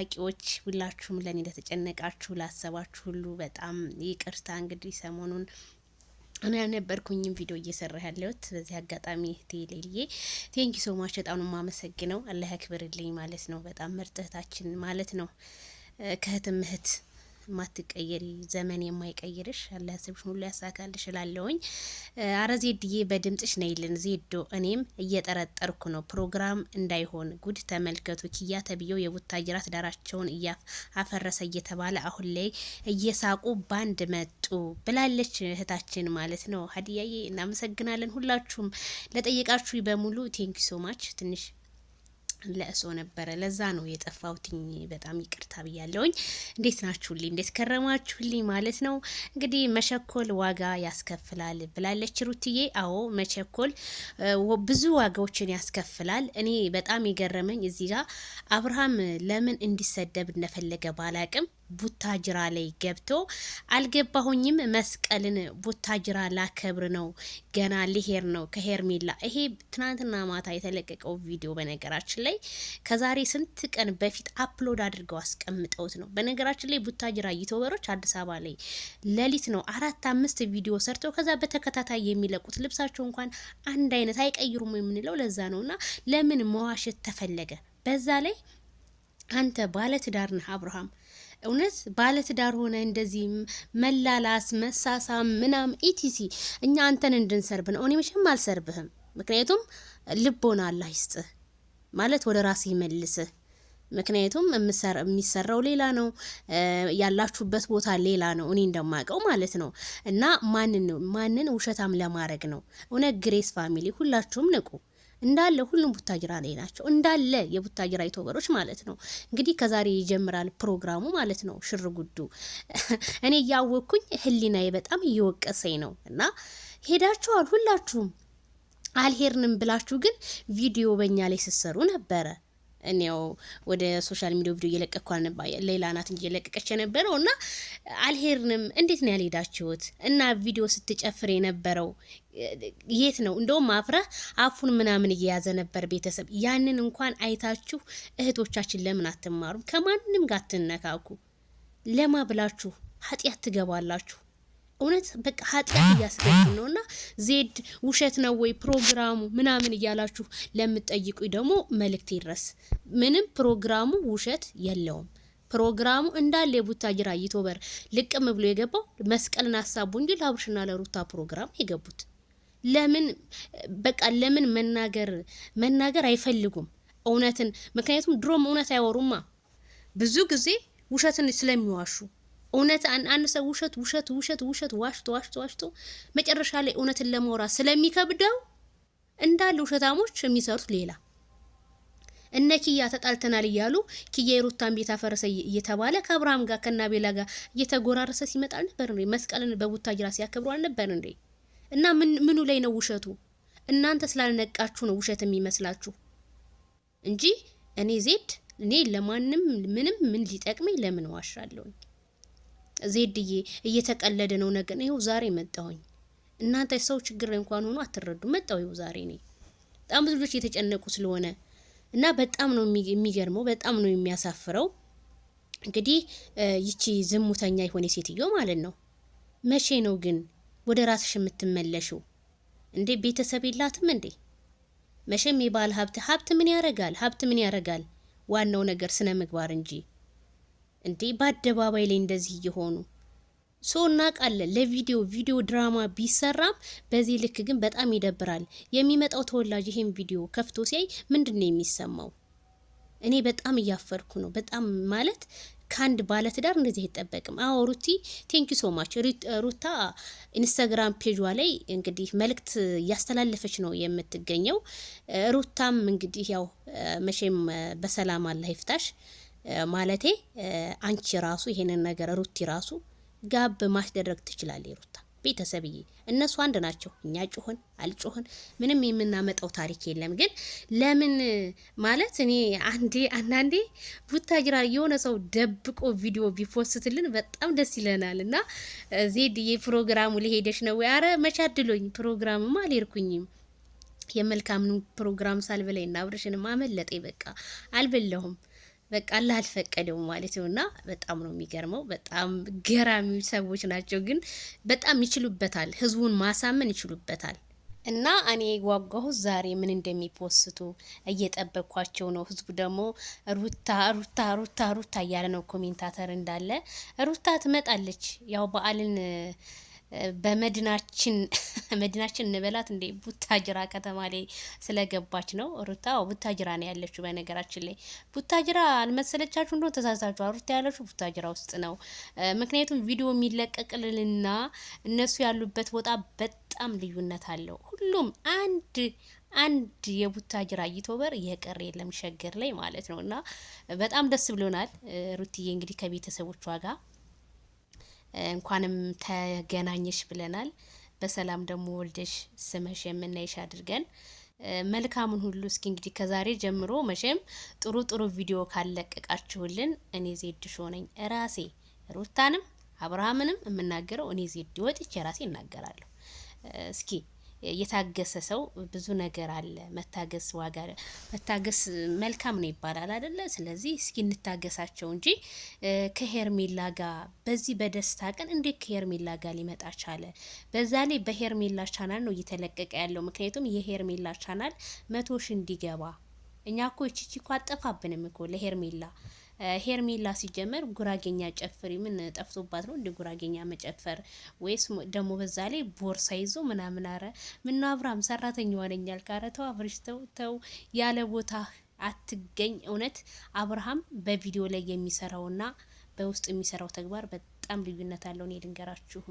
ታቂዎች ሁላችሁም ለኔ ለተጨነቃችሁ ላሰባችሁ ሁሉ በጣም ይቅርታ። እንግዲህ ሰሞኑን እኔ ያልነበርኩኝም ቪዲዮ እየሰራ ያለሁት በዚህ አጋጣሚ ቴሌልዬ ቴንኪ ሶ ማች በጣም ነው የማመሰግነው። አላህ ያክብርልኝ ማለት ነው። በጣም ምርጥ እህታችን ማለት ነው። ከእህትም እህት ማትቀየሪ ዘመን የማይቀይርሽ አላህ ያሰብሽን ሁሉ ያሳካልሽ እላለሁኝ። አረ ዜድዬ በድምጽሽ ነይልን ዜዶ። እኔም እየጠረጠርኩ ነው ፕሮግራም እንዳይሆን ጉድ ተመልከቱ። ኪያ ተብዬው የቡታጅራት ዳራቸውን አፈረሰ እየተባለ አሁን ላይ እየሳቁ ባንድ መጡ ብላለች እህታችን ማለት ነው። ሀዲያዬ እናመሰግናለን። ሁላችሁም ለጠየቃችሁ በሙሉ ቴንኪ ሶ ማች። ትንሽ ለእሶ ነበረ ለዛ ነው የጠፋውትኝ። በጣም ይቅርታ ብያለሁኝ። እንዴት ናችሁልኝ? እንዴት ከረማችሁልኝ ማለት ነው። እንግዲህ መቸኮል ዋጋ ያስከፍላል ብላለች ሩትዬ። አዎ መቸኮል ብዙ ዋጋዎችን ያስከፍላል። እኔ በጣም የገረመኝ እዚህ ጋር አብርሃም ለምን እንዲሰደብ እንደፈለገ ባላቅም ቡታጅራ ላይ ገብቶ አልገባሁኝም፣ መስቀልን ቡታጅራ ላከብር ነው፣ ገና ሊሄር ነው ከሄርሜላ። ይሄ ትናንትና ማታ የተለቀቀው ቪዲዮ በነገራችን ላይ ከዛሬ ስንት ቀን በፊት አፕሎድ አድርገው አስቀምጠውት ነው። በነገራችን ላይ ቡታጅራ ዩቲዩበሮች አዲስ አበባ ላይ ሌሊት ነው 4-5 ቪዲዮ ሰርተው ከዛ በተከታታይ የሚለቁት። ልብሳቸው እንኳን አንድ አይነት አይቀይሩም የምንለው ለዛ ነውና ለምን መዋሸት ተፈለገ? በዛ ላይ አንተ ባለትዳር ነህ አብርሃም። እውነት ባለትዳር ሆነ እንደዚህ መላላስ መሳሳም ምናም ኢቲሲ እኛ አንተን እንድንሰርብ ነው። እኔ መቼም አልሰርብህም። ምክንያቱም ልቦና አላህ ይስጥህ ማለት ወደ ራስህ ይመልስህ። ምክንያቱም የሚሰራው ሌላ ነው፣ ያላችሁበት ቦታ ሌላ ነው፣ እኔ እንደማቀው ማለት ነው። እና ማንን ውሸታም ለማድረግ ነው? እውነት ግሬስ ፋሚሊ ሁላችሁም ንቁ። እንዳለ ሁሉም ቡታጅራ ላይ ናቸው፣ እንዳለ የቡታጅራ ዩቲዩበሮች ማለት ነው። እንግዲህ ከዛሬ ይጀምራል ፕሮግራሙ ማለት ነው። ሽር ጉዱ እኔ እያወቅኩኝ ህሊናዬ በጣም እየወቀሰኝ ነው። እና ሄዳችኋል ሁላችሁም። አልሄድንም ብላችሁ ግን ቪዲዮ በእኛ ላይ ስትሰሩ ነበረ። እኔው ወደ ሶሻል ሚዲያ ቪዲዮ እየለቀቅኩ አልነበረ፣ ሌላ ናት እንጂ እየለቀቀች የነበረው። እና አልሄድንም እንዴት ነው ያልሄዳችሁት? እና ቪዲዮ ስትጨፍር የነበረው የት ነው? እንደውም አፍረህ አፉን ምናምን እየያዘ ነበር ቤተሰብ። ያንን እንኳን አይታችሁ እህቶቻችን ለምን አትማሩም? ከማንም ጋር አትነካኩ። ለማ ብላችሁ ኃጢአት ትገባላችሁ። እውነት በቃ ኃጢአት እያስገቡ ነውና ዜድ ውሸት ነው ወይ ፕሮግራሙ ምናምን እያላችሁ ለምትጠይቁኝ ደግሞ መልእክት ይድረስ። ምንም ፕሮግራሙ ውሸት የለውም። ፕሮግራሙ እንዳለ የቡታጅራ ዩቲዩበር ልቅም ብሎ የገባው መስቀልን አሳቡ እንጂ ለአብርሽና ለሩታ ፕሮግራም የገቡት ለምን? በቃ ለምን መናገር አይፈልጉም እውነትን? ምክንያቱም ድሮም እውነት አይወሩማ፣ ብዙ ጊዜ ውሸትን ስለሚዋሹ። እውነት አንድ ሰው ውሸት ዋሽቶ መጨረሻ ላይ እውነትን ለማውራት ስለሚከብደው እንዳለ ውሸታሞች የሚሰሩት ሌላ። እነ ኪያ ተጣልተናል እያሉ ኪያ የሩታን ቤት አፈረሰ እየተባለ ከአብርሃም ጋር ከናቤላ ጋር እየተጎራረሰ ሲመጣ ነበር እንዴ? መስቀልን በቡታጅራ ሲያከብሩ አልነበር እንዴ? እና ምኑ ላይ ነው ውሸቱ? እናንተ ስላልነቃችሁ ነው ውሸት የሚመስላችሁ እንጂ እኔ ዜድ ለማንም ምን ሊጠቅመኝ ለምን ዋሻለሁ? ዜድዬ እየተቀለደ ነው ነገር ነው። ይኸው ዛሬ መጣሁኝ። እናንተ ሰው ችግር እንኳን ሆኖ አትረዱ። መጣሁ ይኸው ዛሬ ነኝ። በጣም ብዙ ልጆች እየተጨነቁ ስለሆነ እና በጣም ነው የሚገርመው፣ በጣም ነው የሚያሳፍረው። እንግዲህ ይቺ ዝሙተኛ የሆነ ሴትዮ ማለት ነው መቼ ነው ግን ወደ ራስሽ የምትመለሽው እንዴ? ቤተሰብ የላትም እንዴ? መቼም የባል ሀብት ምን ያረጋል? ዋናው ነገር ስነ ምግባር እንጂ እንዴ በአደባባይ ላይ እንደዚህ እየሆኑ ሰው እናውቃለን። ለቪዲዮ ድራማ ቢሰራም በዚህ ልክ ግን በጣም ይደብራል። የሚመጣው ተወላጅ ይሄን ቪዲዮ ከፍቶ ሲያይ ምንድነው የሚሰማው? እኔ በጣም እያፈርኩ ነው። በጣም ማለት ከአንድ ባለትዳር እንደዚህ አይጠበቅም። አዎ ሩቲ ቴንኪ ሶ ማች። ሩታ ኢንስታግራም ፔጇ ላይ እንግዲህ መልእክት እያስተላለፈች ነው የምትገኘው። ሩታም እንግዲህ ያው መቼም በሰላም አላህ ይፍታሽ ማለቴ አንቺ ራሱ ይሄንን ነገር ሩቲ ራሱ ጋብ ማስደረግ ትችላለች። ሩታ ቤተሰብዬ እነሱ አንድ ናቸው። እኛ ጮህን አልጮህን ምንም የምናመጣው ታሪክ የለም። ግን ለምን ማለት እኔ አንዳንዴ ቡታጅራ የሆነ ሰው ደብቆ ቪዲዮ ቢፖስትልን በጣም ደስ ይለናል። እና ዜድዬ ፕሮግራሙ ለሄደሽ ነው? አረ መቻድሎኝ ፕሮግራምማ አልሄድኩኝም። የመልካም ፕሮግራም ሳልበላይ እና አብርሽንም አመለጠኝ። በቃ አልበላሁም። በቃ አላህ አልፈቀደውም ማለት ነውና በጣም ነው የሚገርመው። በጣም ገራሚ ሰዎች ናቸው፣ ግን በጣም ይችሉበታል። ህዝቡን ማሳመን ይችሉበታል። እና እኔ ጓጓሁት ዛሬ ምን እንደሚፖስቱ እየጠበቅኳቸው ነው። ህዝቡ ደግሞ ሩታ ሩታ ሩታ ሩታ እያለ ነው። ኮሜንታተር እንዳለ ሩታ ትመጣለች። ያው በዓልን በመዲናችን መዲናችን እንበላት እንዴ ቡታጅራ ከተማ ላይ ስለገባች ነው። ሩታ ቡታጅራ ነው ያለችው። በነገራችን ላይ ቡታጅራ አልመሰለቻችሁ እንደሆነ ተሳሳችሁ። ሩታ ያለችው ቡታጅራ ውስጥ ነው። ምክንያቱም ቪዲዮ የሚለቀቅልንና እነሱ ያሉበት ቦታ በጣም ልዩነት አለው። ሁሉም አንድ የቡታጅራ ዩቲዩበር የቀረ የለም ሸገር ላይ ማለት ነው። እና በጣም ደስ ብሎናል። ሩትዬ እንግዲህ ከቤተሰቦቿ ጋር እንኳንም ተገናኘሽ ብለናል። በሰላም ደግሞ ወልደሽ ስመሽ የምናይሽ አድርገን መልካሙን ሁሉ እስኪ እንግዲህ ከዛሬ ጀምሮ መቼም ጥሩ ጥሩ ቪዲዮ ካለቀቃችሁልን እኔ ዜድ ሾ ነኝ ራሴ ሩታንም አብርሃምንም የምናገረው እኔ ዜድ ወጥቼ ራሴ እናገራለሁ። እስኪ የታገሰ ሰው ብዙ ነገር አለ። መታገስ ዋጋ መታገስ መልካም ነው ይባላል አይደለ? ስለዚህ እስኪ እንታገሳቸው እንጂ ከሄርሜላ ጋር በዚህ በደስታ ቀን እንዴት ከሄርሜላ ጋር ሊመጣ ቻለ? በዛ ላይ በሄርሜላ ቻናል ነው እየተለቀቀ ያለው። ምክንያቱም የሄርሜላ ቻናል 100 ሺህ እንዲገባ እኛ እኮ እቺ እኮ አጠፋብንም እኮ ለሄርሜላ ሄርሜላ ሲጀመር ጉራጌኛ ጨፍሪ ምን ጠፍቶባት ነው እንደ ጉራጌኛ መጨፈር? ወይስ ደግሞ በዛ ላይ ቦርሳ ይዞ ምናምን? አረ ምን አብርሃም ሰራተኛዋ ነኝ ያልክ? አረ ተው አብርሽ ተው፣ ያለ ቦታ አትገኝ። እውነት አብርሃም በቪዲዮ ላይ የሚሰራውና በውስጥ የሚሰራው ተግባር በጣም ልዩነት አለው። እኔ ልንገራችሁ።